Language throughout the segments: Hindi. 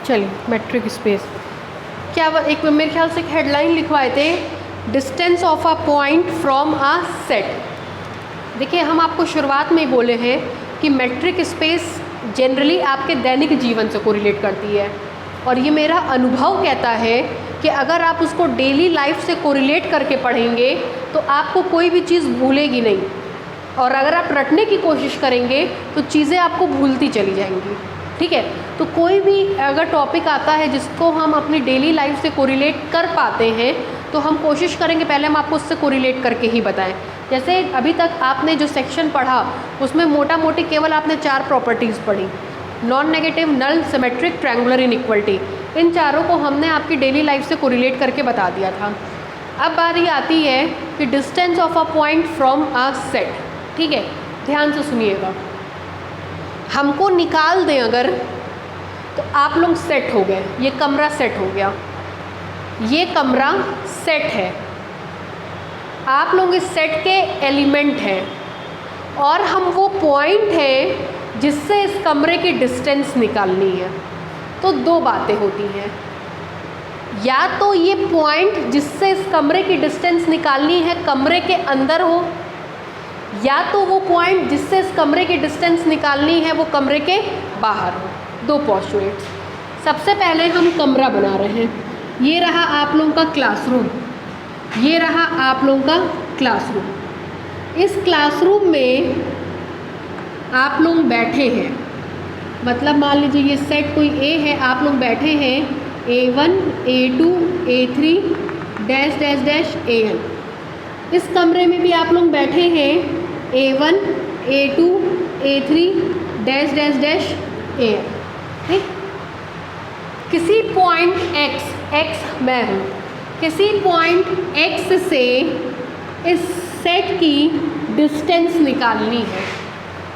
चलिए मेट्रिक स्पेस क्या एक मेरे ख्याल से एक हेडलाइन लिखवाए थे, distance of a point from a set. देखिए हम आपको शुरुआत में ही बोले हैं कि मेट्रिक स्पेस जनरली आपके दैनिक जीवन से कोरिलेट करती है, और ये मेरा अनुभव कहता है कि अगर आप उसको डेली लाइफ से कोरिलेट करके पढ़ेंगे तो आपको कोई भी चीज़ भूलेगी नहीं, और अगर आप रटने की कोशिश करेंगे तो चीज़ें आपको भूलती चली जाएंगी। ठीक है, तो कोई भी अगर टॉपिक आता है जिसको हम अपनी डेली लाइफ से कोरिलेट कर पाते हैं तो हम कोशिश करेंगे पहले हम आपको उससे कोरिलेट करके ही बताएं। जैसे अभी तक आपने जो सेक्शन पढ़ा उसमें मोटा मोटी केवल आपने 4 प्रॉपर्टीज़ पढ़ी, नॉन नेगेटिव, नल, सिमेट्रिक, ट्रायंगुलर इनइक्वलिटी। इन चारों को हमने आपकी डेली लाइफ से कोरिलेट करके बता दिया था। अब बारी आती है कि distance of a point from a set. ठीक है, ध्यान से सुनिएगा, हमको निकाल दें अगर तो आप लोग सेट हो गए, ये कमरा सेट हो गया, ये कमरा सेट है, आप लोग इस सेट के एलिमेंट हैं, और हम वो पॉइंट हैं जिससे इस कमरे की डिस्टेंस निकालनी है। तो 2 बातें होती हैं, या तो ये पॉइंट जिससे इस कमरे की डिस्टेंस निकालनी है कमरे के अंदर हो, या तो वो पॉइंट जिससे इस कमरे की डिस्टेंस निकालनी है वो कमरे के बाहर हो। 2 पोस्टुलेट्स। सबसे पहले हम कमरा बना रहे हैं, ये रहा आप लोगों का क्लासरूम, ये रहा आप लोगों का क्लासरूम। इस क्लासरूम में आप लोग बैठे हैं, मतलब मान लीजिए ये सेट कोई ए है, आप लोग बैठे हैं A1 A2 A3 dash dash dash AN। इस कमरे में भी आप लोग बैठे हैं A1 A2 A3 dash dash dash AN। ठीक, किसी पॉइंट x मैं हूँ, किसी पॉइंट x से इस सेट की डिस्टेंस निकालनी है।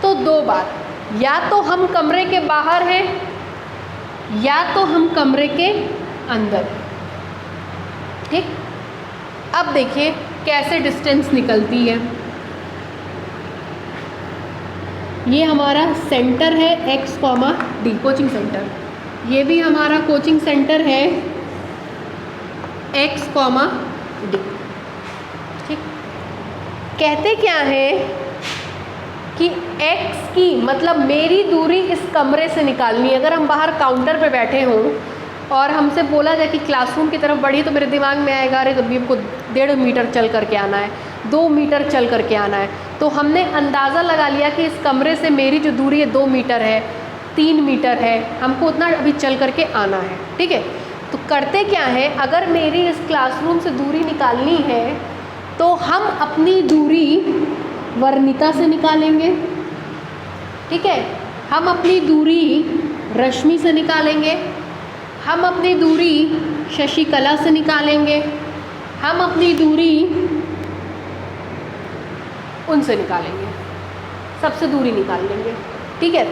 तो 2 बात, या तो हम कमरे के बाहर हैं या तो हम कमरे के अंदर। ठीक, अब देखिए कैसे डिस्टेंस निकलती है। ये हमारा सेंटर है x, d, कोचिंग सेंटर। ये भी हमारा कोचिंग सेंटर है x, d। ठीक, कहते क्या है कि x की मतलब मेरी दूरी इस कमरे से निकालनी है। अगर हम बाहर काउंटर पे बैठे हों और हमसे बोला जाए कि क्लासरूम की तरफ बढ़िए, तो मेरे दिमाग में आएगा अरे तो हमको 1.5 मीटर चल करके आना है, 2 मीटर चल करके आना है। तो हमने अंदाज़ा लगा लिया कि इस कमरे से मेरी जो दूरी है 2 मीटर है, 3 मीटर है, हमको उतना अभी चल करके आना है। ठीक है, तो करते क्या है, अगर मेरी इस क्लासरूम से दूरी निकालनी है तो हम अपनी दूरी वर्णिका से निकालेंगे। ठीक है, हम अपनी दूरी रश्मि से निकालेंगे, हम अपनी दूरी शशिकला से निकालेंगे, हम अपनी दूरी उनसे निकालेंगे, सबसे दूरी निकाल लेंगे। ठीक है,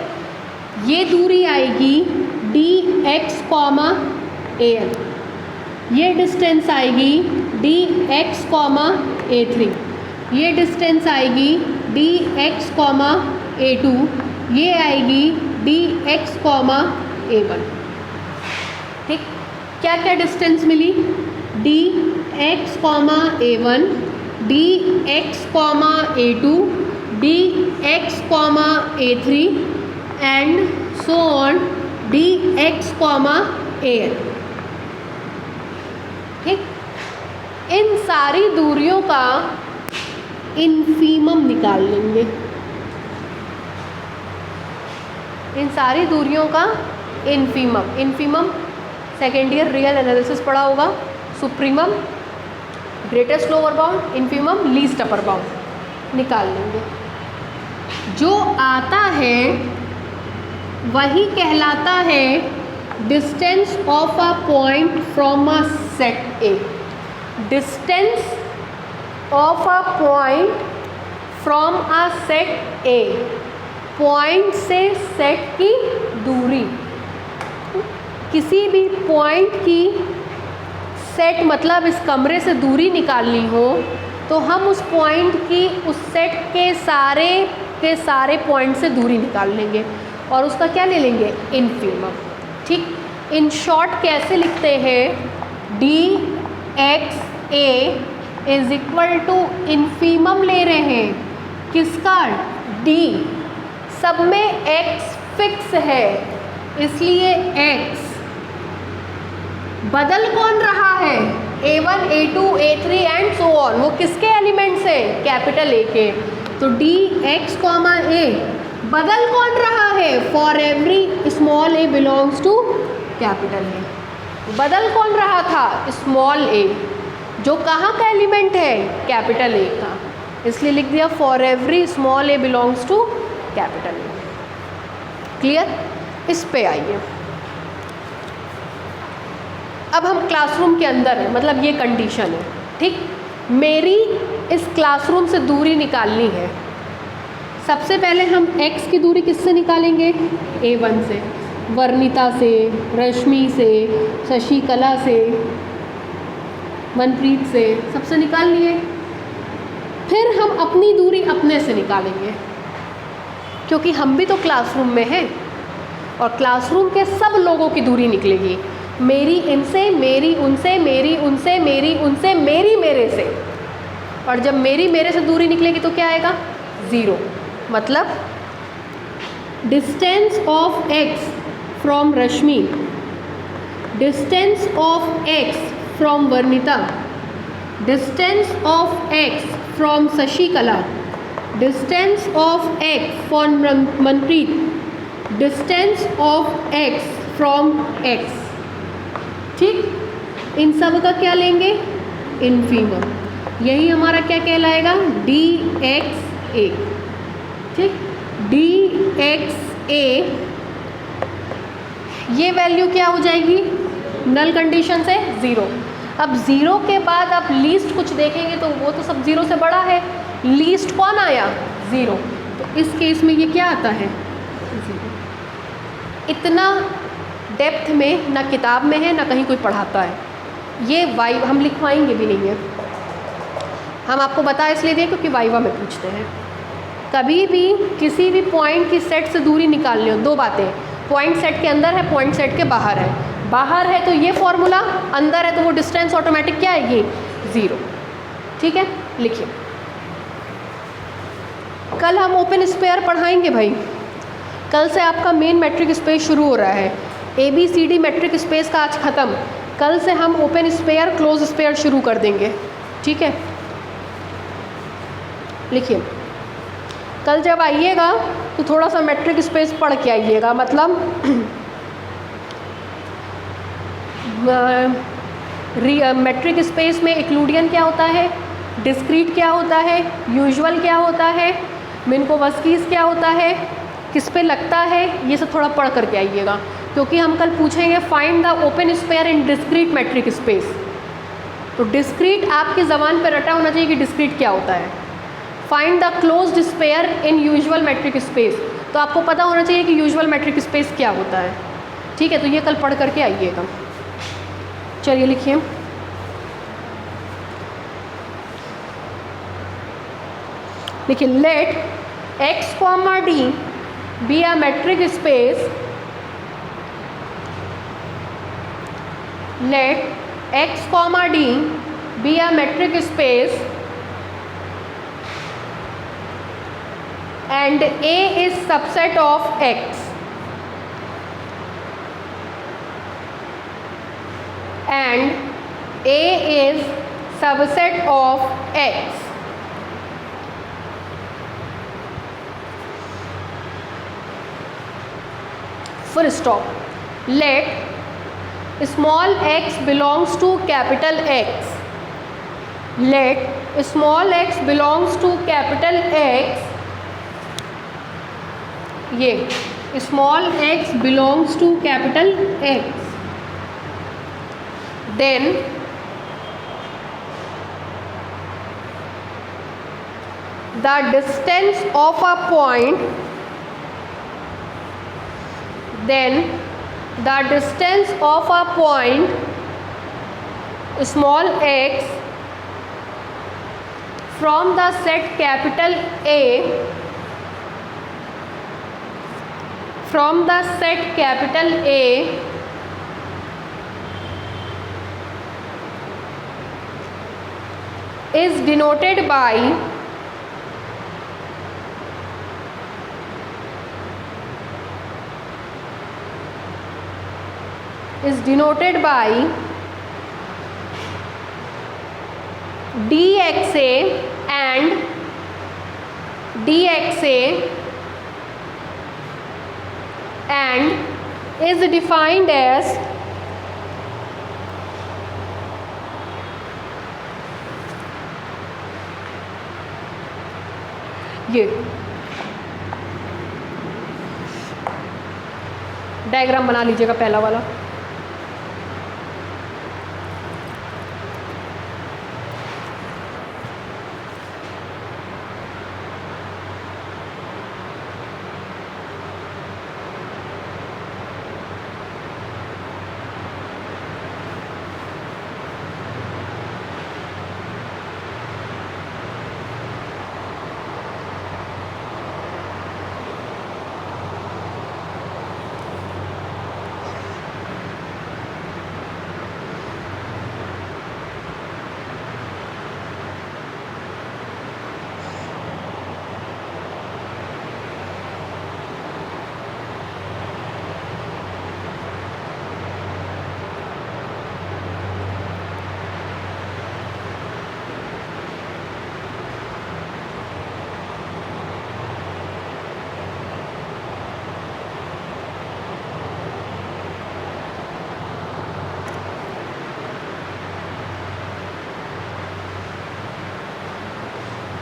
ये दूरी आएगी dx, AN, ये डिस्टेंस आएगी dx, A3, ये डिस्टेंस आएगी dx, A2, ये आएगी dx, A1। ठीक, क्या क्या डिस्टेंस मिली, dx, A1, dx, A2, dx, A3 and so on dx, AN। ठीक, इन सारी दूरियों का इन्फीमम निकाल लेंगे, इन सारी दूरियों का infimum second year real analysis पढ़ा होगा। Supremum greatest lower bound, infimum least upper bound निकाल लेंगे। जो आता है वही कहलाता है distance of a point from a set A. Distance of a point from a set A, point से सेट की दूरी। किसी भी पॉइंट की सेट मतलब इस कमरे से दूरी निकालनी हो तो हम उस पॉइंट की उस सेट के सारे पॉइंट से दूरी निकाल लेंगे और उसका क्या ले लेंगे, इन्फीमम। ठीक, इन शॉर्ट कैसे लिखते हैं, d x a is equal to infimum ले रहे हैं किसका, डी, सब में x फिक्स है इसलिए x, बदल कौन रहा है, a1 a2 a3 and so on, वो किसके एलिमेंट्स हैं, कैपिटल A के, तो डी एक्स कॉमा ए, बदल कौन रहा है, for every small a belongs to capital A, बदल कौन रहा था, स्मॉल a, जो कहाँ का एलिमेंट है, कैपिटल A का, इसलिए लिख दिया for every small a belongs to capital A। Clear, इस पे आइए। अब हम क्लासरूम के अंदर हैं, मतलब ये कंडीशन है, ठीक, मेरी इस क्लासरूम से दूरी निकालनी है। सबसे पहले हम x की दूरी किससे निकालेंगे, a1 से, वर्णिता से, रश्मि से, शशिकला से, मनप्रीत से, सबसे निकाल लिए। फिर हम अपनी दूरी अपने से निकालेंगे, क्योंकि हम भी तो क्लासरूम में हैं और क्लासरूम के सब लोगों की दूरी निकलेगी, मेरी इनसे, मेरी उनसे, मेरी उनसे, मेरी उनसे, मेरी मेरे से, और जब मेरी मेरे से दूरी निकलेगी तो क्या आएगा, 0, मतलब distance of x from Rashmi, distance of x from Varnita, distance of x from Shashikala, distance of x from Manpreet, distance of x from x, ठीक, इन सब का क्या लेंगे, इन्फीमम, यही हमारा क्या कहलाएगा, डी एक्स ए, ठीक, डी एक्स ए, ये वैल्यू क्या हो जाएगी, नल कंडीशन से 0। अब 0 के बाद आप लीस्ट कुछ देखेंगे तो वो तो सब 0 से बड़ा है, लीस्ट कौन आया, 0, तो इस केस में ये क्या आता है, 0। इतना डेप्थ में ना किताब में है ना कहीं कोई पढ़ाता है, ये वाइवा हम लिखवाएंगे भी नहीं है, हम आपको बता इसलिए दें क्योंकि वाइवा में पूछते हैं। कभी भी किसी भी पॉइंट की सेट से दूरी निकालनी हो, दो बातें, पॉइंट सेट के अंदर है, पॉइंट सेट के बाहर है, बाहर है तो ये फॉर्मूला, अंदर है तो वो डिस्टेंस ऑटोमेटिक क्या आएगी, 0, ठीक है, लिखिए। कल हम ओपन स्पेयर पढ़ाएंगे भाई, कल से आपका मेन मैट्रिक स्पेस शुरू हो रहा है, ABCD मैट्रिक स्पेस का आज ख़त्म, कल से हम ओपन स्पेयर क्लोज स्पेयर शुरू कर देंगे, ठीक है, लिखिए। कल जब आइएगा तो थोड़ा सा मैट्रिक स्पेस पढ़ के आइएगा, मतलब मैट्रिक स्पेस में इक्लूडियन क्या होता है, डिस्क्रीट क्या होता है, यूजुअल क्या होता है, मिन्कोवस्कीज क्या होता है, किस पे लगता है, ये सब थोड़ा पढ़ करके आइएगा, क्योंकि हम कल पूछेंगे find the open spare in discrete matric space. तो डिस्क्रीट आपकी ज़बान पे रटा होना चाहिए कि डिस्क्रीट क्या होता है। Find the closed sphere in usual metric space, तो आपको पता होना चाहिए कि यूजुअल मैट्रिक स्पेस क्या होता है, ठीक है, तो ये कल पढ़ करके आइएगा। चलिए लिखिए, देखिए, let x, d be a metric space, let x, d be a metric space and A is subset of x and A is subset of x, full stop. Let small x belongs to capital X, let small x belongs to capital X, ये small x belongs to capital X, then the distance of a point, then the distance of a point small x from the set capital A, from the set capital A is denoted by dxa and is defined as ये डायग्राम बना लीजिएगा पहला वाला।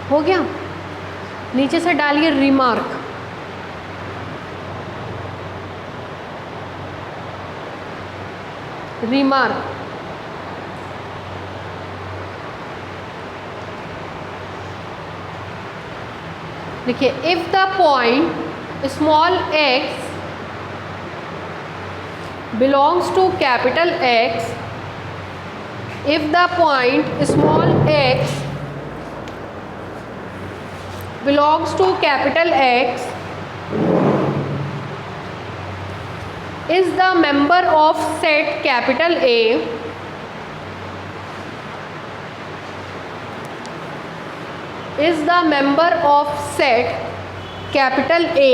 हो गया, नीचे से डालिए रिमार्क। देखिए, if the point small x belongs to capital X, if the point small x belongs to capital X, is the member of set capital A, is the member of set capital A,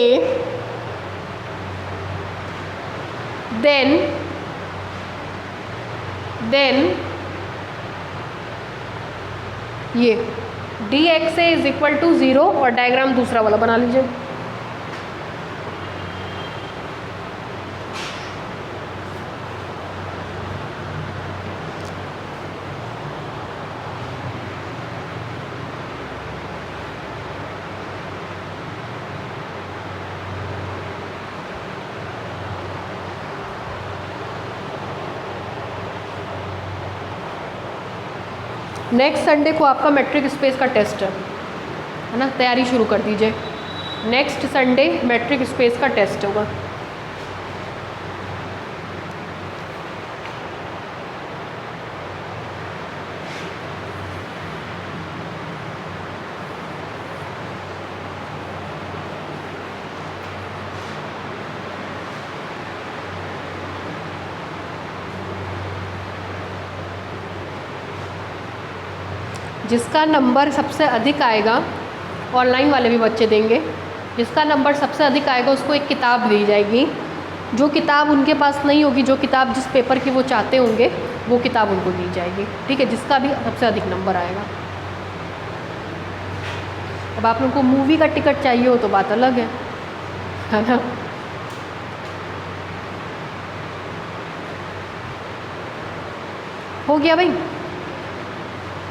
then ये dxa इज इक्वल टू 0 और डायग्राम दूसरा वाला बना लीजिए। नेक्स्ट संडे को आपका मैट्रिक स्पेस का टेस्ट है ना, तैयारी शुरू कर दीजिए। नेक्स्ट संडे मैट्रिक स्पेस का टेस्ट होगा। जिसका नंबर सबसे अधिक आएगा, ऑनलाइन वाले भी बच्चे देंगे, जिसका नंबर सबसे अधिक आएगा उसको एक किताब दी जाएगी। जो किताब उनके पास नहीं होगी, जो किताब जिस पेपर की वो चाहते होंगे, वो किताब उनको दी जाएगी। ठीक है, जिसका भी सबसे अधिक नंबर आएगा। अब आप लोगों को मूवी का टिकट चाहिए हो तो बात अलग है ना। हो गया भाई।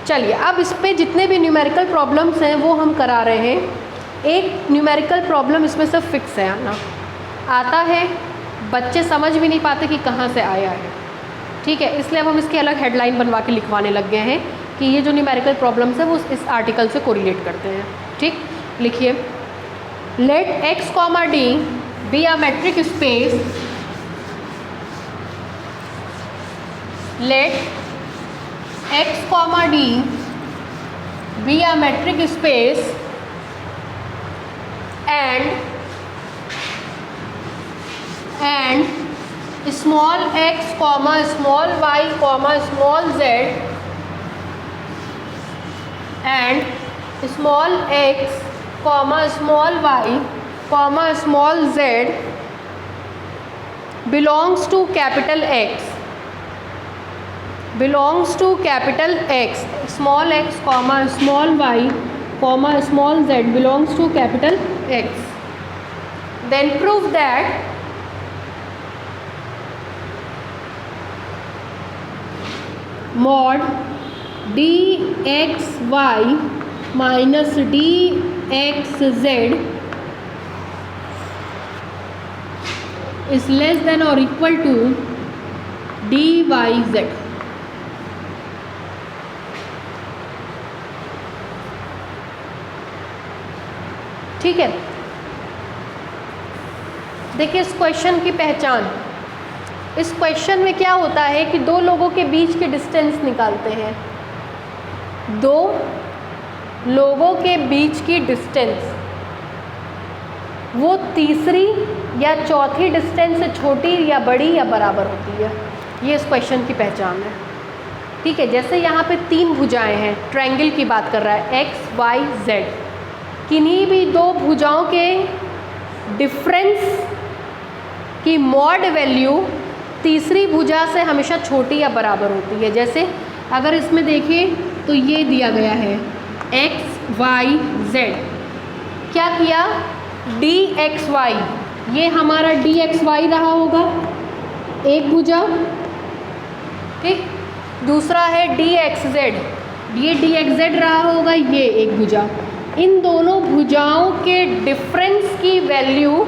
चलिए, अब इस पे जितने भी न्यूमेरिकल प्रॉब्लम्स हैं वो हम करा रहे हैं। एक न्यूमेरिकल प्रॉब्लम इसमें से फिक्स है ना, आता है, बच्चे समझ भी नहीं पाते कि कहाँ से आया है। ठीक है, इसलिए अब हम इसकी अलग हेडलाइन बनवा के लिखवाने लग गए हैं कि ये जो न्यूमेरिकल प्रॉब्लम्स है वो इस आर्टिकल से कोरिलेट करते हैं। ठीक, लिखिए, let x, d be a metric space, let x, d be a metric space and small x, small y, small z and small x comma small y comma small z belongs to capital X, belongs to capital X, small x comma small y comma small z belongs to capital X. Then prove that mod dxy minus dxz is less than or equal to dyz. ठीक है, देखिए इस क्वेश्चन की पहचान। इस क्वेश्चन में क्या होता है कि दो लोगों के बीच के डिस्टेंस निकालते हैं। दो लोगों के बीच की डिस्टेंस वो तीसरी या चौथी डिस्टेंस से छोटी या बड़ी या बराबर होती है। ये इस क्वेश्चन की पहचान है। ठीक है, जैसे यहाँ पे तीन भुजाएं हैं, ट्रायंगल की बात कर रहा है, x y z। किन्हीं भी दो भुजाओं के डिफरेंस की मॉड वैल्यू तीसरी भुजा से हमेशा छोटी या बराबर होती है। जैसे अगर इसमें देखें तो ये दिया गया है x y z, क्या किया dxy, ये हमारा dxy रहा होगा एक भुजा, ठीक। दूसरा है dxz, ये dxz रहा होगा ये एक भुजा। इन दोनों भुजाओं के डिफरेंस की वैल्यू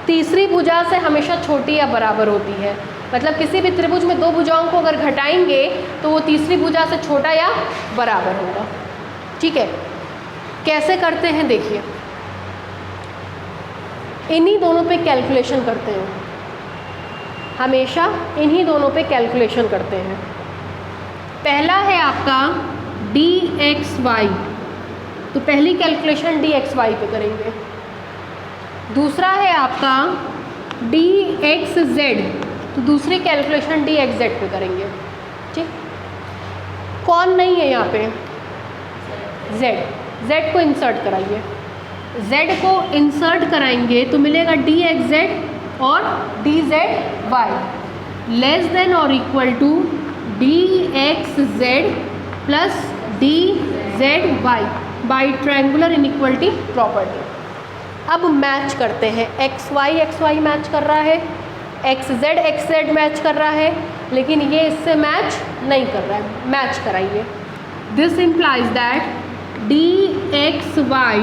तीसरी भुजा से हमेशा छोटी या बराबर होती है। मतलब किसी भी त्रिभुज में दो भुजाओं को अगर घटाएंगे तो वो तीसरी भुजा से छोटा या बराबर होगा। ठीक है, कैसे करते हैं देखिए, इन्हीं दोनों पे कैलकुलेशन करते हैं, हमेशा इन्हीं दोनों पे कैलकुलेशन करते हैं। पहला है आपका dxy, तो पहली कैलकुलेशन dxy पे करेंगे। दूसरा है आपका dxz, तो दूसरी कैलकुलेशन dxz पे करेंगे। ठीक, कौन नहीं है यहाँ पे, z को इंसर्ट कराइए। z को इंसर्ट कराएंगे तो मिलेगा dxz और dzy लेस देन और equal to dxz plus dzy by triangular inequality property. अब मैच करते हैं, xy मैच कर रहा है, xz मैच कर रहा है, लेकिन ये इससे मैच नहीं कर रहा है। मैच कराइए। This implies that dxy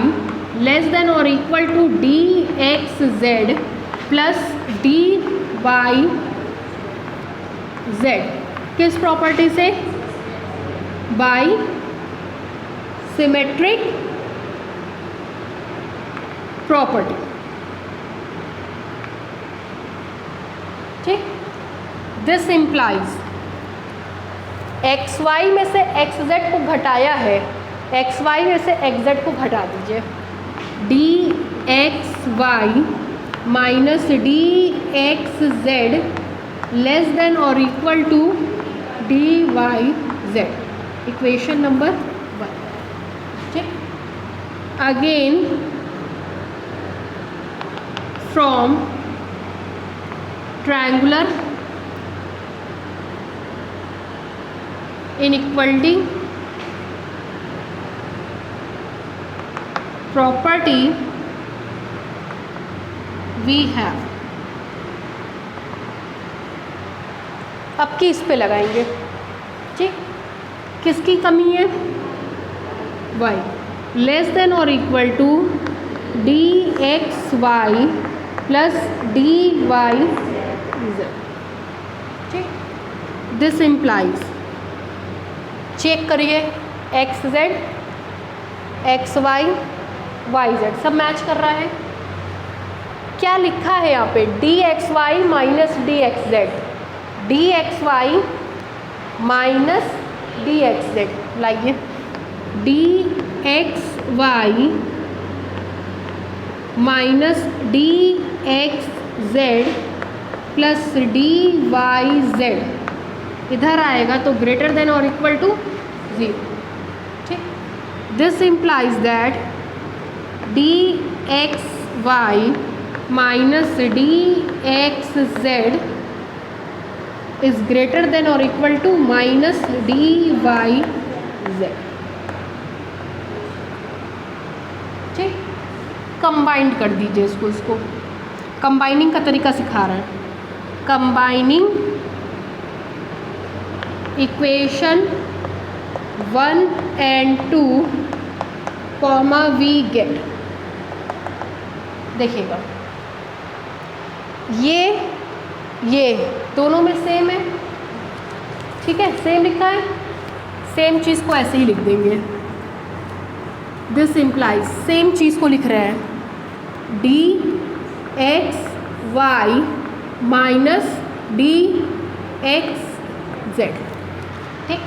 less than और equal to dxz plus dyz, किस प्रॉपर्टी से, बाई सिमेट्रिक प्रॉपर्टी। ठीक, दिस इम्प्लाइज xy में से xz को घटाया है, xy में से xz को घटा दीजिए, dxy minus dxz less than और equal to dyz, equation number 1। ठीक, again from triangular inequality property we have. अब की इस पे लगाएंगे। ठीक, किसकी कमी है, y लेस देन और equal to dxy plus dyz। ठीक, दिस इम्प्लाइज, चेक करिए, xz xy yz सब मैच कर रहा है। क्या लिखा है यहाँ पे, dxy minus dxz, dxy minus dxz, लाइए dxy minus dxz plus dyz, इधर आएगा तो ग्रेटर देन और equal to 0। This implies that D x Y minus D x Z is greater than और equal to minus D Y Z. ठीक, कंबाइंड कर दीजिए इसको कंबाइनिंग का तरीका सिखा रहे हैं। Combining equation 1 and 2 comma we get, देखिएगा ये दोनों में सेम है, ठीक है, सेम लिखा है, सेम चीज़ को ऐसे ही लिख देंगे। दिस इम्प्लाइज सेम चीज़ को लिख रहे हैं d x Y minus D x z. ठीक,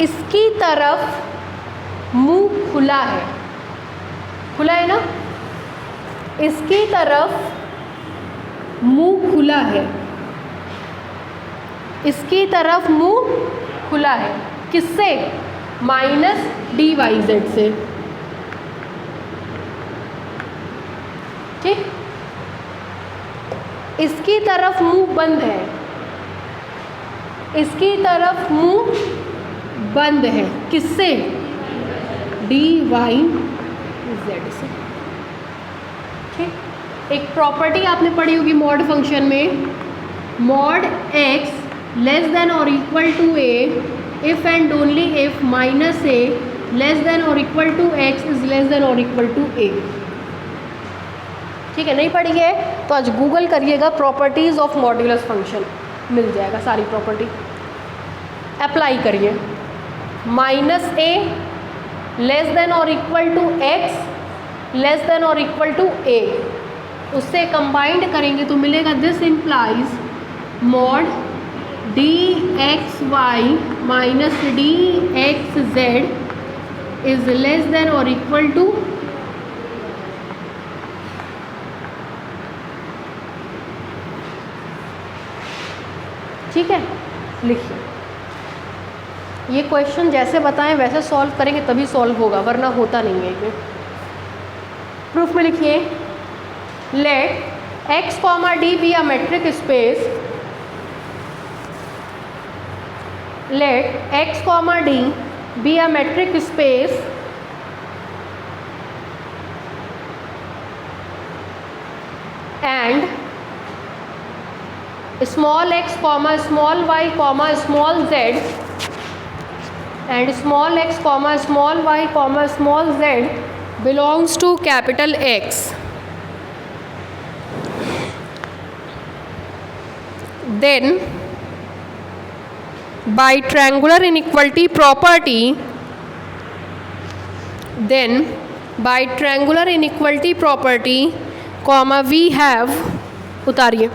इसकी तरफ मुंह खुला है, खुला है ना, इसकी तरफ मुंह खुला है, इसकी तरफ मुंह खुला है, किससे? माइनस डी वाई जेड से। ठीक, इसकी तरफ मुंह बंद है, इसकी तरफ मुंह बंद है, किससे? डी वाई जेड से। ठीक, एक प्रॉपर्टी आपने पढ़ी होगी मॉड फंक्शन में, मॉड एक्स लेस देन और equal to A if and only if minus A less than और equal to X is less than और इक्वल टू ए। ठीक है, नहीं पढ़ी है तो आज गूगल करिएगा प्रॉपर्टीज़ ऑफ मॉड्यूलस फंक्शन, मिल जाएगा सारी प्रॉपर्टी। अप्लाई करिए, माइनस ए लेस देन और equal to X less than और इक्वल टू ए, उससे कंबाइंड करेंगे तो मिलेगा this implies mod D x Y minus D x Z is less than और इक्वल टू ठीक है। लिखिए, ये क्वेश्चन जैसे बताएं वैसे सॉल्व करेंगे तभी सॉल्व होगा, वरना होता नहीं है ये। प्रूफ में लिखिए, let x comma D be a metric space, let x comma D be a metric space and small x comma small y comma small z and small x comma small y comma small z belongs to capital X, then by triangular inequality property, then by triangular inequality property comma we have, उतारिए,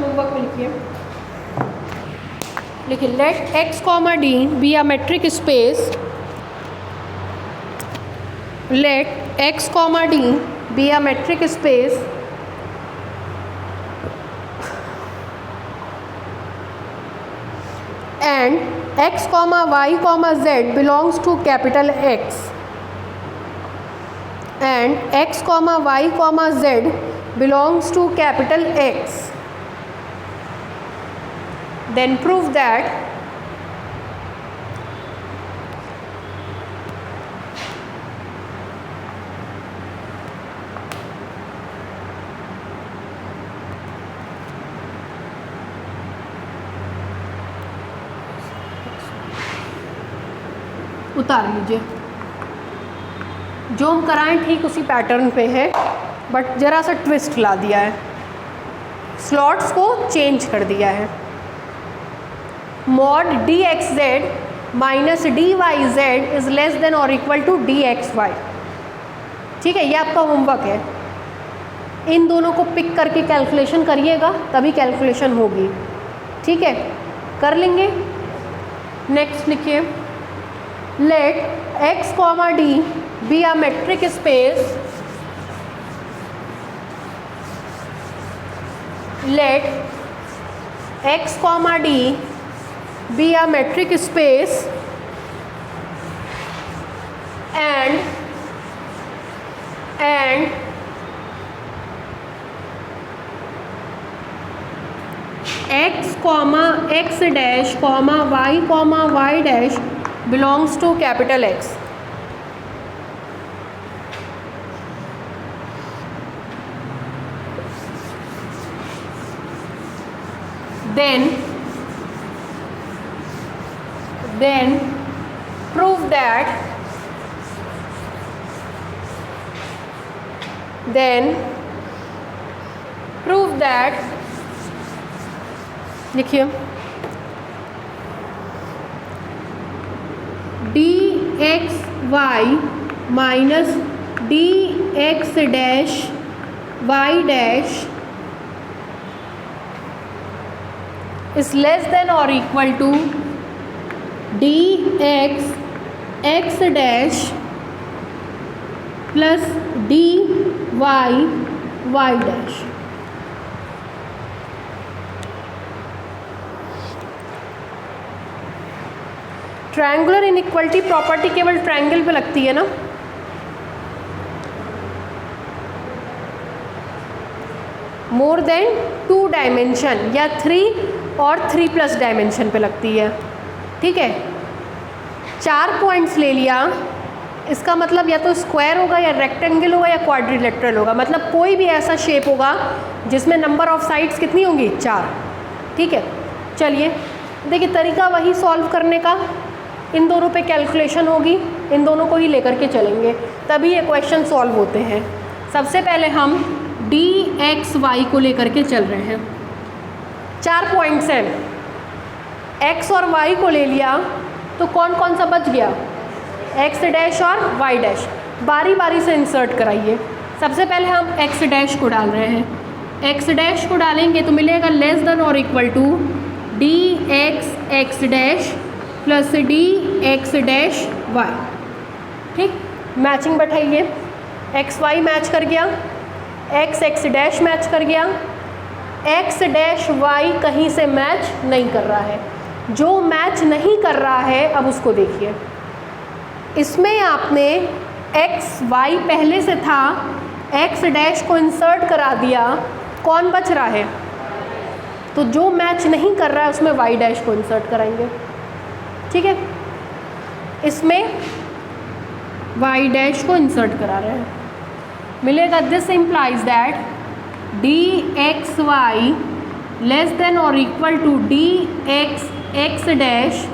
होमवर्क में लिखिए let x comma D be a metric space, let x comma D be a metric space and x comma y comma z belongs to capital X, and x comma y comma z belongs to capital X, then prove that उतार लीजिए। जो हम कराएं ठीक उसी पैटर्न पे है, बट ज़रा सा ट्विस्ट ला दिया है, स्लॉट्स को चेंज कर दिया है। Mod D x Z minus D Y Z is less than और equal to D x Y. ठीक है, ये आपका होमवर्क है। इन दोनों को पिक करके कैलकुलेशन करिएगा, तभी कैलकुलेशन होगी। ठीक है, कर लेंगे। नेक्स्ट लिखिए let x comma d be a metric space, let x comma d be a metric space and x comma x dash comma y dash belongs to capital X. Then prove that लिखिए D x Y minus D x dash Y dash is less than और equal to D x x dash plus D Y Y dash. Triangular inequality property केवल ट्रायंगल पे लगती है ना। मोर देन 2 डायमेंशन या 3 और 3+ डायमेंशन पे लगती है। ठीक है, 4 पॉइंट्स ले लिया, इसका मतलब या तो स्क्वायर होगा या रेक्टेंगल होगा या क्वाड्रिलेटरल होगा, मतलब कोई भी ऐसा शेप होगा जिसमें नंबर ऑफ साइड्स कितनी होंगी, 4। ठीक है, चलिए देखिए तरीका वही सॉल्व करने का, इन दोनों पे कैलकुलेशन होगी, इन दोनों को ही लेकर के चलेंगे तभी ये क्वेश्चन सॉल्व होते हैं। सबसे पहले हम डी एक्स वाई को लेकर के चल रहे हैं। 4 पॉइंट्स हैं, एक्स और वाई को ले लिया तो कौन कौन सा बच गया, एक्स डैश और वाई डैश। बारी बारी से इंसर्ट कराइए। सबसे पहले हम एक्स डैश को डाल रहे हैं। एक्स डैश को डालेंगे तो मिलेगा लेस देन और equal to D x x dash plus D x dash y. ठीक, मैचिंग बैठाइए। एक्स वाई मैच कर गया, एक्स एक्स डैश मैच कर गया, एक्स डैश वाई कहीं से मैच नहीं कर रहा है। जो मैच नहीं कर रहा है अब उसको देखिए, इसमें आपने एक्स वाई पहले से था, एक्स डैश को इंसर्ट करा दिया, कौन बच रहा है, तो जो मैच नहीं कर रहा है उसमें वाई डैश को इंसर्ट कराएंगे। ठीक है, इसमें वाई डैश को इंसर्ट करा रहे हैं, मिलेगा this implies that D x Y less than और equal to D x x dash.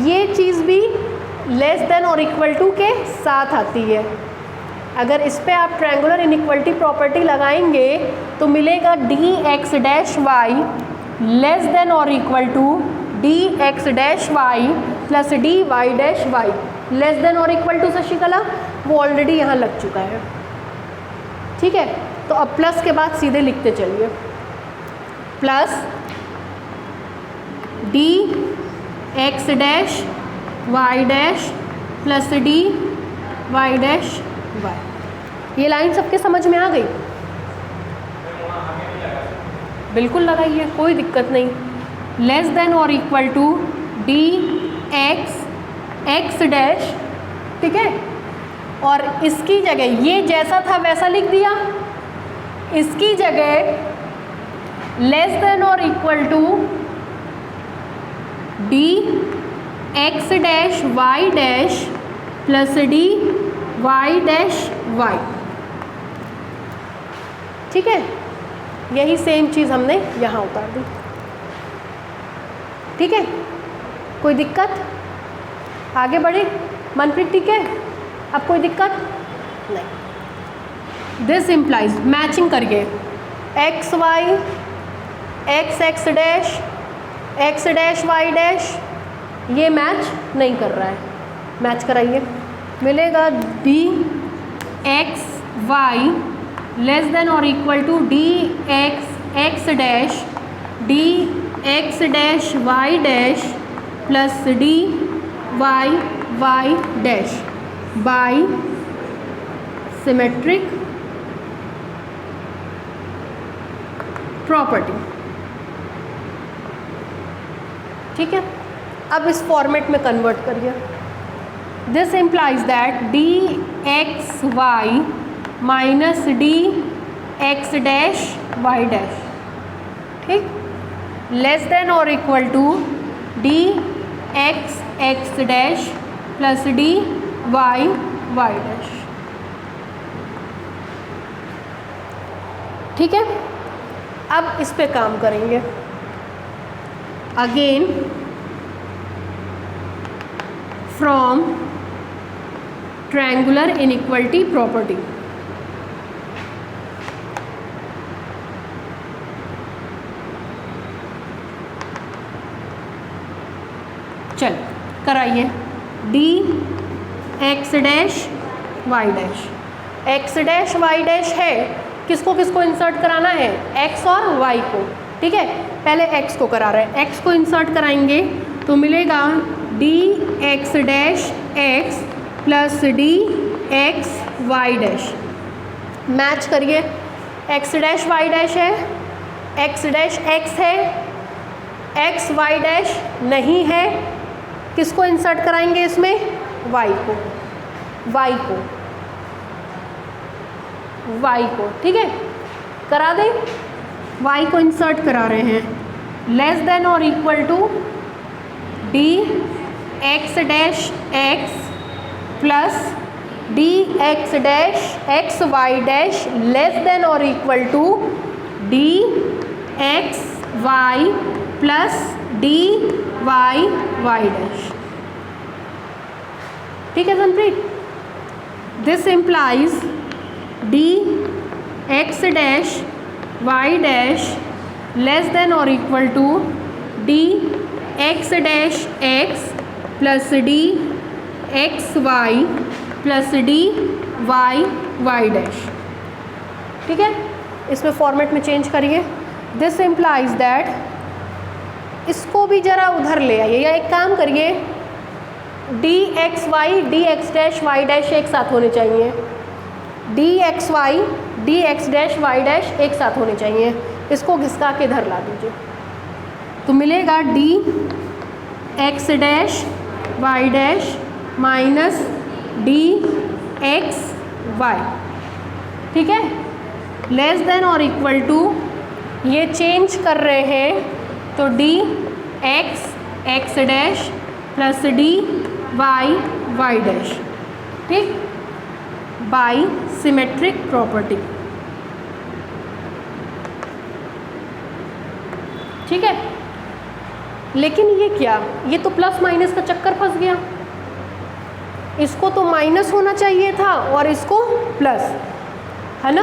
ये चीज़ भी लेस देन और इक्वल टू के साथ आती है। अगर इस पे आप ट्रायंगुलर इनइक्वालिटी प्रॉपर्टी लगाएंगे तो मिलेगा D x dash Y less than और equal to D x dash Y plus D Y dash Y. Less than और इक्वल टू शशिकला वो ऑलरेडी यहाँ लग चुका है। ठीक है, तो अब प्लस के बाद सीधे लिखते चलिए, plus D x dash Y dash plus D Y dash y. ये लाइन सबके समझ में आ गई? बिल्कुल लगाइए, कोई दिक्कत नहीं। लेस देन और equal to D x x dash, ठीक है, और इसकी जगह ये जैसा था वैसा लिख दिया, इसकी जगह लेस देन और equal to D x dash Y dash plus D Y dash y, ठीक है। यही सेम चीज़ हमने यहाँ उतार दी, ठीक है। कोई दिक्कत? आगे बढ़े मनप्रीत, ठीक है, अब कोई दिक्कत नहीं। दिस इम्प्लाइज, मैचिंग करिए, X Y X x dash Y dash, ये मैच नहीं कर रहा है, मैच कराइए। मिलेगा D x Y less than और equal to D x x dash D x dash Y dash plus D Y Y dash by symmetric property, ठीक है। अब इस फॉर्मेट में कन्वर्ट करिए। This implies that D x Y minus D x dash Y dash, ठीक, लेस देन और equal to D x x dash plus D Y Y dash, ठीक है। अब इस पे काम करेंगे again from triangular inequality property. चल कराइए, d x dash Y dash, x dash Y dash है, किसको किसको इंसर्ट कराना है, एक्स और वाई को, ठीक है। पहले एक्स को करा रहे हैं, एक्स को इंसर्ट कराएंगे तो मिलेगा D x dash x plus D x Y dash. Match करिए, एक्स डैश वाई डैश है, एक्स डैश एक्स है, एक्स वाई डैश नहीं है, किसको इंसर्ट कराएंगे इसमें, वाई को, वाई को, वाई को, ठीक है, करा दें। वाई को इंसर्ट करा रहे हैं, लेस देन और equal to D x dash x plus D x dash X Y dash less than और equal to D x Y plus D Y Y dash, ठीक है Janpreet. This implies D x dash Y dash less than और equal to D x dash x plus D x Y plus D Y Y dash, ठीक है। इसमें फॉर्मेट में चेंज करिए। दिस इम्प्लाइज दैट, इसको भी जरा उधर ले आइए, या एक काम करिए, d x y d x dash Y dash एक साथ होने चाहिए, d x y d x dash Y dash एक साथ होने चाहिए, इसको घिसका के इधर ला दीजिए तो मिलेगा D x dash Y dash minus D x Y, ठीक है, लेस देन और इक्वल टू, ये चेंज कर रहे हैं तो d x x dash plus D Y Y dash, ठीक, बाई सिमेट्रिक प्रॉपर्टी, ठीक है। लेकिन ये क्या, ये तो प्लस माइनस का चक्कर फंस गया, इसको तो माइनस होना चाहिए था और इसको प्लस, है ना,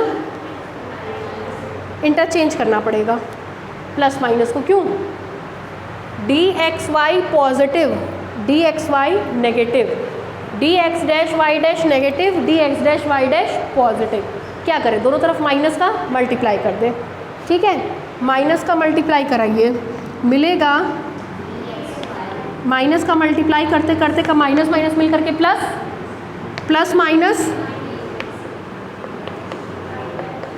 इंटरचेंज करना पड़ेगा प्लस माइनस को, क्यों, d x y positive d x y negative, d x dash Y dash negative d x dash Y dash positive, क्या करें, दोनों तरफ माइनस का मल्टीप्लाई कर दें। ठीक है, माइनस का मल्टीप्लाई कराइए, मिलेगा माइनस का मल्टीप्लाई करते करते का माइनस माइनस मिल करके प्लस, प्लस माइनस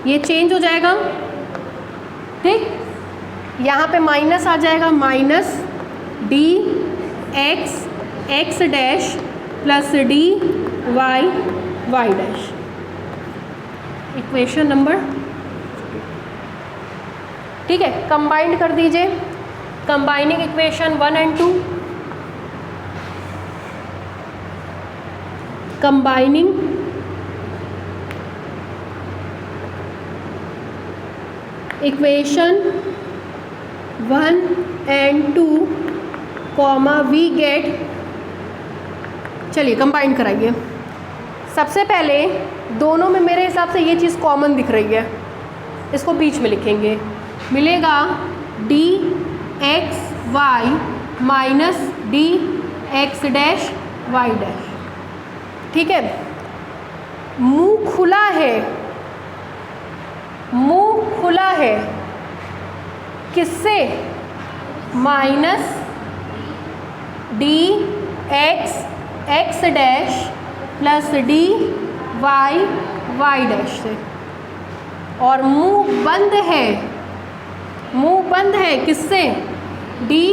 ये चेंज हो जाएगा। ठीक, यहाँ पे माइनस आ जाएगा, minus D x x dash plus D Y Y dash. Equation number, ठीक है, कंबाइंड कर दीजिए, combining equation 1 and 2, combining equation 1 and 2 comma we get, चलिए कंबाइन कराइए। सबसे पहले दोनों में मेरे हिसाब से ये चीज़ कॉमन दिख रही है, इसको बीच में लिखेंगे, मिलेगा D x Y minus D x dash Y dash. ठीक है, मुंह खुला है, मुंह खुला है किससे, minus D x x dash plus D Y Y dash से, और मुंह बंद है, मुंह बंद है किससे, D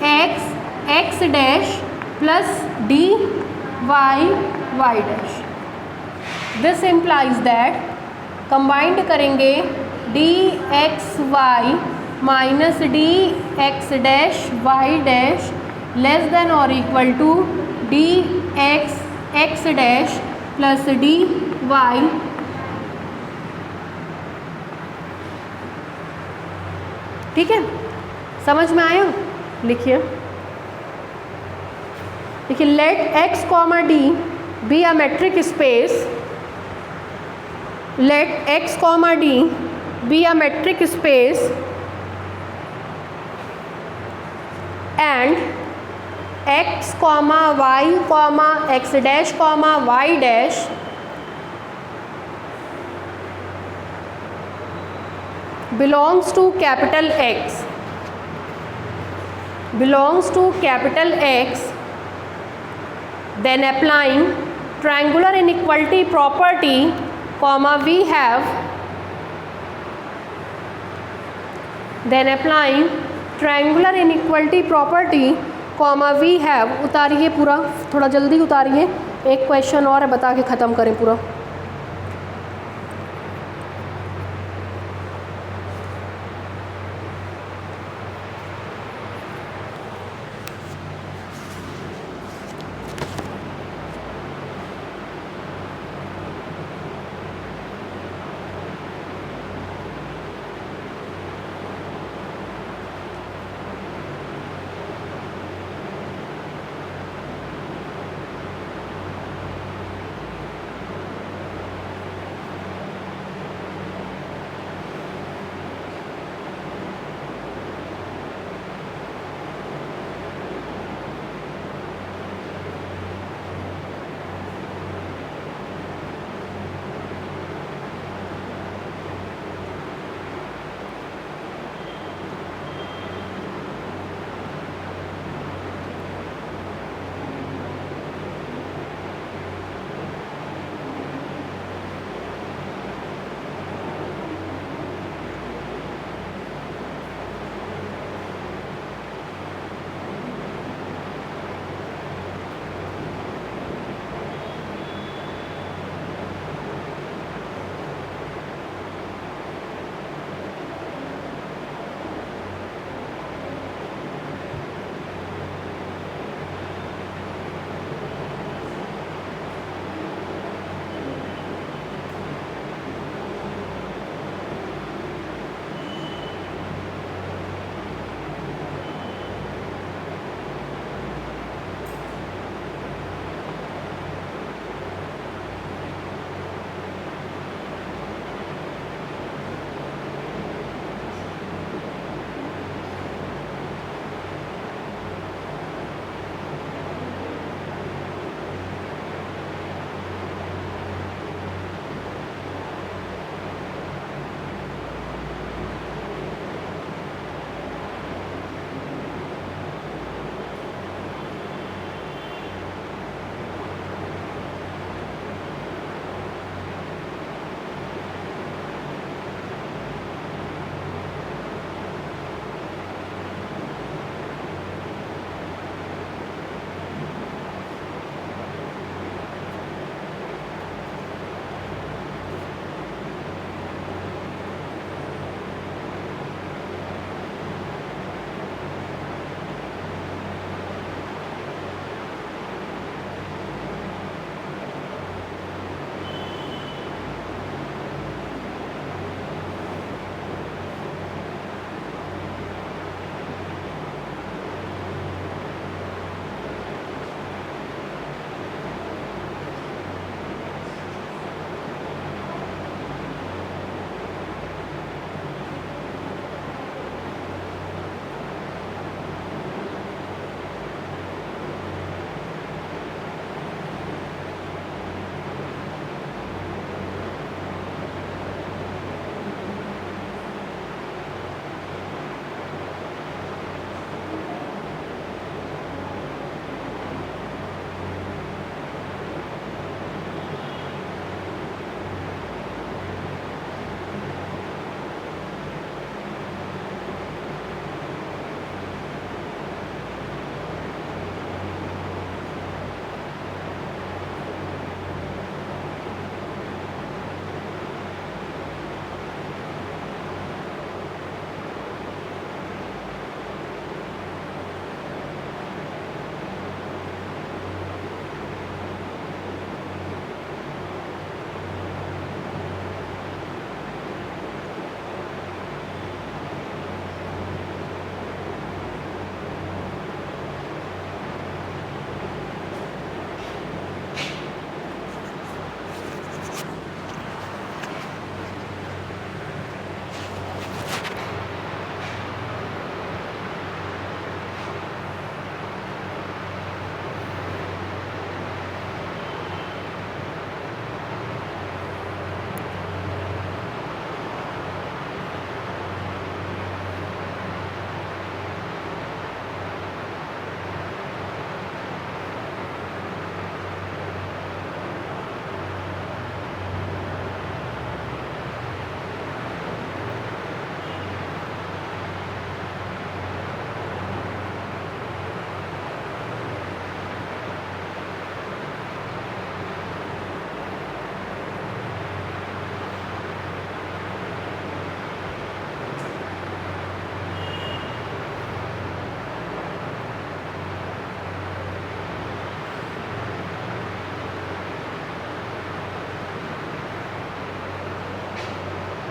x x dash plus D Y Y dash. This implies that, combined करेंगे D x Y minus D x dash Y dash less than और equal to D x x dash plus D y. ठीक है, समझ में आया? लिखिए, देखिए, let x comma D be a metric space, let x comma D be a metric space and x comma y comma x dash comma y dash belongs to capital X, belongs to capital X, then applying triangular inequality property, comma we have, then applying triangular inequality property, comma we have। उतारिए पूरा, थोड़ा जल्दी उतारिए, एक क्वेश्चन और है, बता के ख़त्म करें पूरा।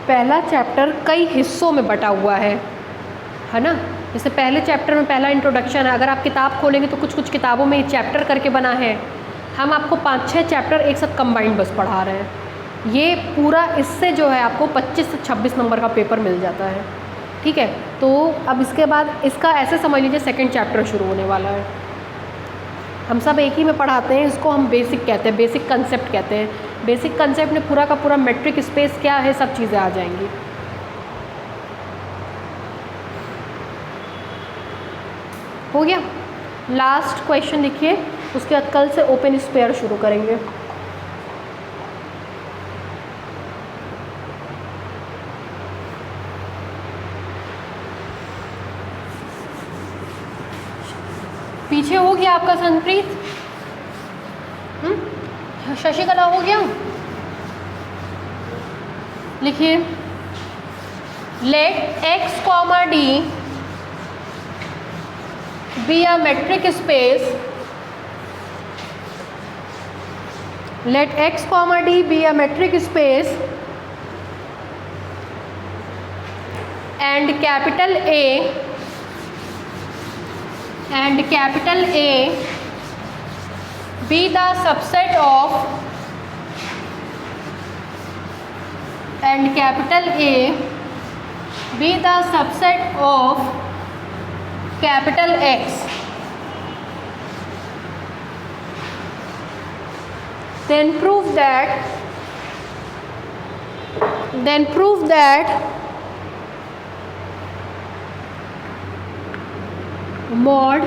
पहला चैप्टर कई हिस्सों में बटा हुआ है ना। जैसे पहले चैप्टर में पहला इंट्रोडक्शन है, अगर आप किताब खोलेंगे तो कुछ कुछ किताबों में ये चैप्टर करके बना है। हम आपको 5-6 चैप्टर एक साथ कंबाइंड बस पढ़ा रहे हैं। ये पूरा इससे जो है आपको 25 से 26 नंबर का पेपर मिल जाता है, ठीक है। तो अब इसके बाद इसका ऐसे समझ लीजिए सेकंड चैप्टर शुरू होने वाला है। हम सब एक ही में पढ़ाते हैं, इसको हम बेसिक कहते हैं, बेसिक कंसेप्ट कहते हैं। बेसिक कंसेप्ट में पूरा का पूरा मेट्रिक स्पेस क्या है, सब चीज़ें आ जाएंगी। हो गया। लास्ट क्वेश्चन देखिए, उसके बाद कल से ओपन स्पेयर शुरू करेंगे। पीछे हो गया आपका संप्रीत, शशिकला हो गया। लिखिए, let x, d be a metric space. Let x, d be a metric space and capital A be the subset of capital X. Then prove that mod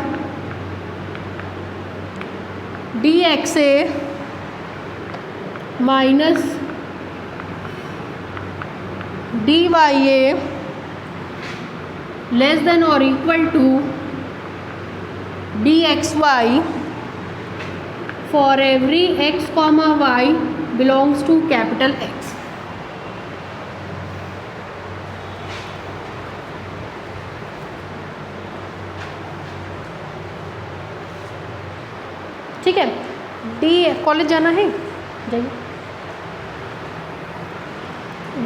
dxa minus dya less than or equal to dxy for every x, y belongs to capital X. ठीक है। डी कॉलेज जाना है, जाइए।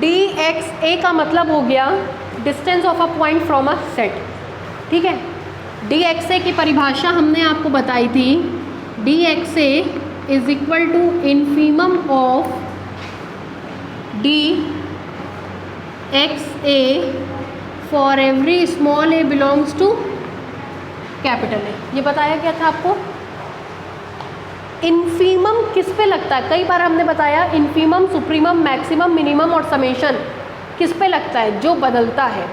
डी एक्स ए का मतलब हो गया distance of a point from a set, ठीक है। डी एक्स ए की परिभाषा हमने आपको बताई थी, d x a is equal to infimum of d x a for every small a belongs to capital a. ये बताया क्या था आपको? इन्फीमम किस पे लगता है? कई बार हमने बताया इन्फीमम, सुप्रीमम, मैक्सिमम, मिनिमम और समेशन किस पे लगता है? जो बदलता है।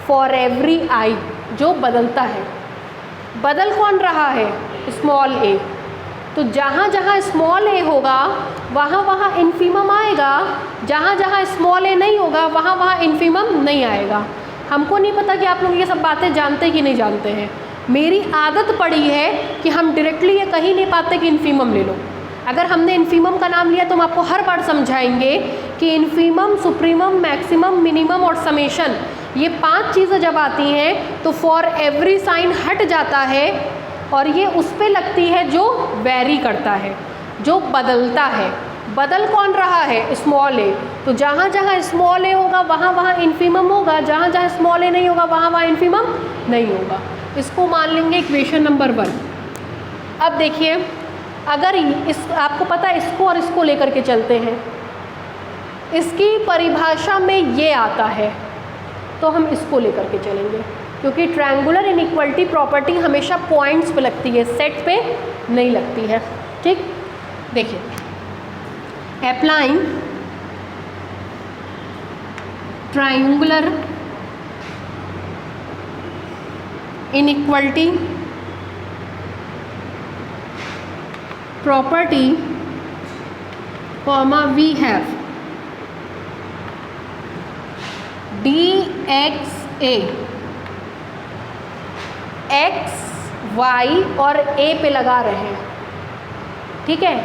फॉर एवरी आई, जो बदलता है। बदल कौन रहा है? स्मॉल ए। तो जहाँ जहाँ स्मॉल ए होगा वहाँ वहाँ इन्फीमम आएगा, जहाँ जहाँ स्मॉल ए नहीं होगा वहाँ वहाँ इन्फीमम नहीं आएगा। हमको नहीं पता कि आप लोग ये सब बातें जानते कि नहीं जानते हैं। मेरी आदत पड़ी है कि हम डायरेक्टली ये कहीं नहीं पाते कि इन्फीमम ले लो। अगर हमने इन्फीमम का नाम लिया तो हम आपको हर बार समझाएंगे कि इन्फीमम, सुप्रीमम, मैक्सिमम, मिनिमम और समेशन, ये 5 चीज़ें जब आती हैं तो फॉर एवरी साइन हट जाता है और ये उस पे लगती है जो वेरी करता है, जो बदलता है। बदल कौन रहा है? स्मॉल ए। तो जहाँ जहाँ स्मॉल ए होगा वहाँ वहाँ इन्फीमम होगा, जहाँ जहाँ स्मॉल ए नहीं होगा वहाँ वहाँ इन्फीमम नहीं होगा। इसको मान लेंगे इक्वेशन नंबर 1। अब देखिए, अगर इस आपको पता है इसको और इसको लेकर के चलते हैं, इसकी परिभाषा में ये आता है तो हम इसको लेकर के चलेंगे, क्योंकि ट्रायंगुलर इनइक्वालिटी प्रॉपर्टी हमेशा पॉइंट्स पे लगती है, सेट पे नहीं लगती है। ठीक, देखिए, applying triangular inequality property, comma, we have dxa x, y और a पे लगा रहे हैं, ठीक है।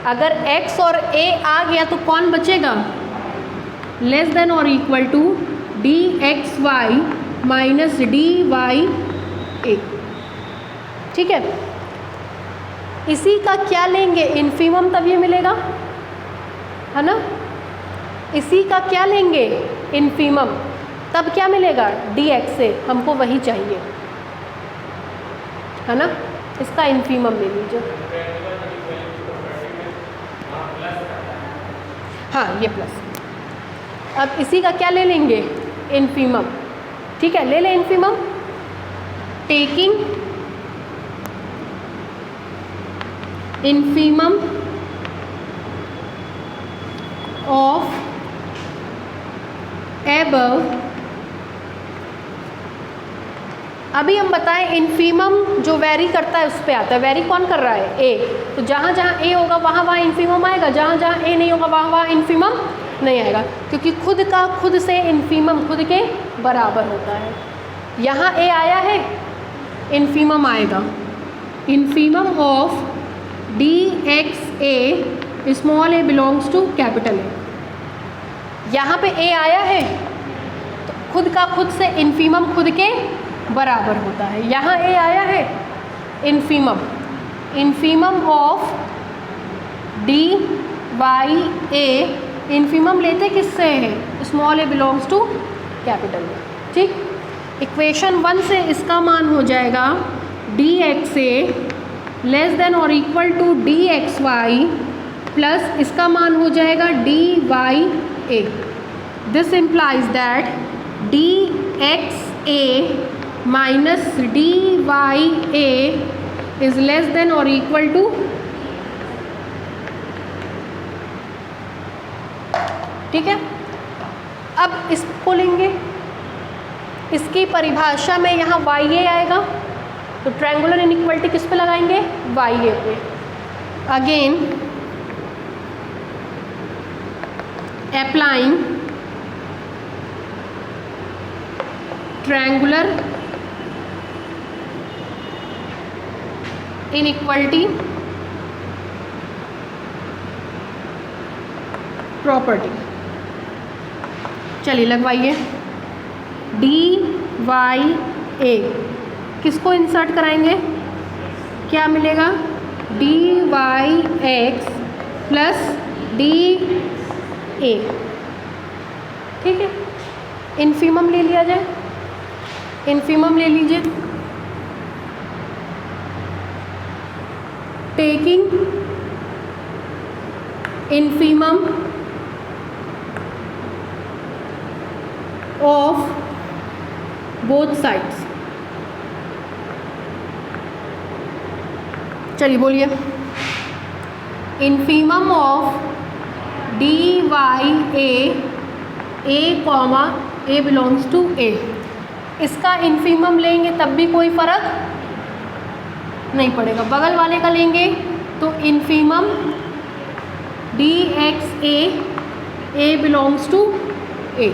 अगर x और a आ गया तो कौन बचेगा? लेस देन और equal to dxy minus dy a, ठीक है। इसी का क्या लेंगे? इन्फीमम, तब ये मिलेगा, है ना। इसी का क्या लेंगे? इन्फीमम, तब क्या मिलेगा, dxa, हमको वही चाहिए, है ना। इसका इन्फीमम ले लीजिए। हाँ, ये प्लस। अब इसी का क्या ले लेंगे, इन्फीमम। ठीक है, ले लें infimum. Taking infimum of above, अभी हम बताएं इन्फीमम जो वेरी करता है उस पे आता है। वेरी कौन कर रहा है, ए, तो जहाँ जहाँ ए होगा वहाँ वहाँ इन्फीमम आएगा, जहाँ जहाँ ए नहीं होगा वहाँ वहाँ इन्फीमम नहीं आएगा, क्योंकि खुद का खुद से इन्फीमम खुद के बराबर होता है। यहाँ ए आया है, इन्फीमम आएगा, infimum of dxa small a belongs to capital a. यहाँ पे ए आया है तो खुद का खुद से इन्फीमम खुद के बराबर होता है। यहाँ ए आया है, infimum, infimum of dy a, infimum लेते किससे है, small a belongs to capital A. ठीक, इक्वेशन 1 से इसका मान हो जाएगा dxa लेस देन और इक्वल टू dxy प्लस इसका मान हो जाएगा dya। This implies that dxa minus dya is less than और इक्वल टू, ठीक है। अब इसको लेंगे, इसकी परिभाषा में यहाँ ya आएगा, तो ट्रायंगुलर इनइक्वालिटी किस पे लगाएंगे, ya पे। Again applying triangular inequality property, चलिए लगवाइए। dya किसको इंसर्ट कराएंगे, क्या मिलेगा, dyx प्लस da, ठीक है। इन्फीमम ले लिया जाए, इन्फीमम ले लीजिए। Taking infimum of both sides, चलिए बोलिए, infimum of dya a belongs to a, इसका इन्फीमम लेंगे तब भी कोई फ़र्क नहीं पड़ेगा, बगल वाले का लेंगे तो infimum dxa a belongs to a,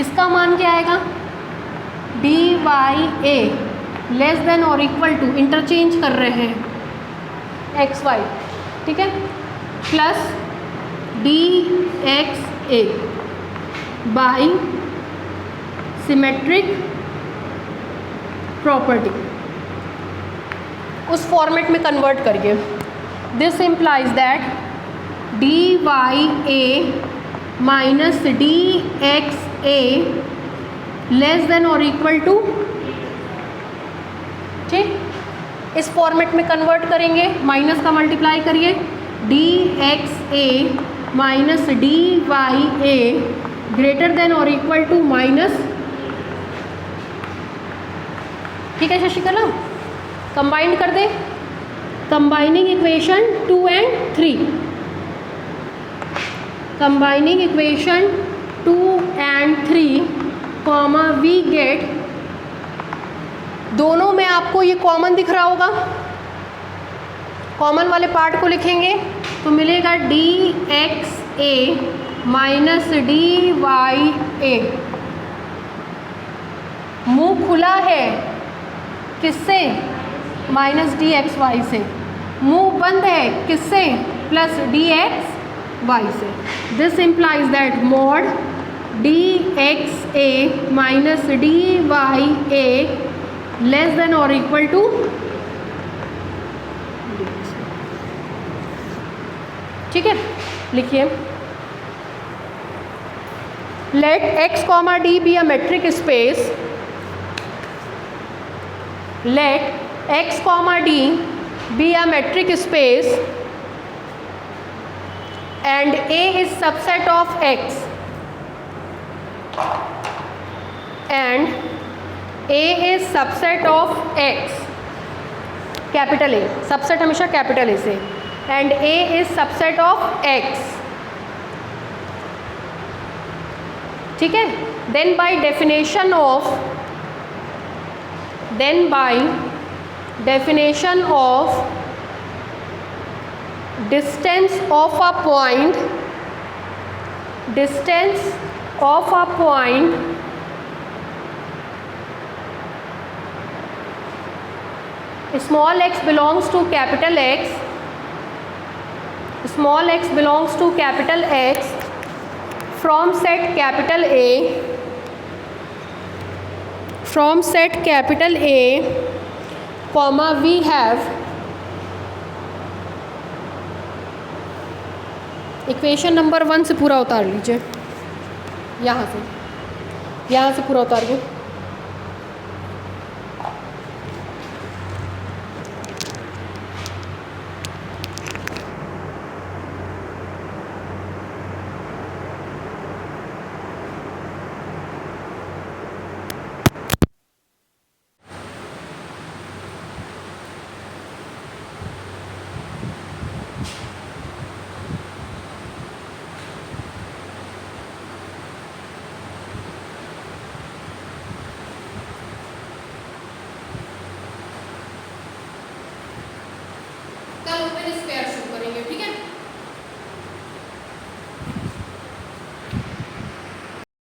इसका मान क्या आएगा, dya लेस देन और इक्वल टू, इंटरचेंज कर रहे हैं xy, ठीक है, plus dxa by symmetric property, उस फॉर्मेट में कन्वर्ट करिए। This implies that dya minus dxa less than और इक्वल टू, ठीक, इस फॉर्मेट में कन्वर्ट करेंगे, माइनस का मल्टीप्लाई करिए, dxa minus dya greater than और इक्वल टू माइनस, ठीक है शशिकला, कंबाइन कर दे, combining equation 2 and 3, combining equation 2 and 3 comma we get, दोनों में आपको ये कॉमन दिख रहा होगा, कॉमन वाले पार्ट को लिखेंगे तो मिलेगा dxa माइनस dya, मुंह खुला है किससे, माइनस dxy से, मुंह बंद है किससे, प्लस dxy से। This implies that mod dxa minus dya less than और इक्वल टू, ठीक है, लिखिए let x comma d be a metric space, let x comma d be a metric space and A is subset of x, and A is subset of x, capital A, subset हमेशा कैपिटल A से, and A is subset of x, ठीक है। then by definition of distance of a point small x belongs to capital X, small x belongs to capital X from set capital A, from set capital A, comma we have equation number 1 से पूरा उतार लीजिए, यहाँ से पूरा उतारिए।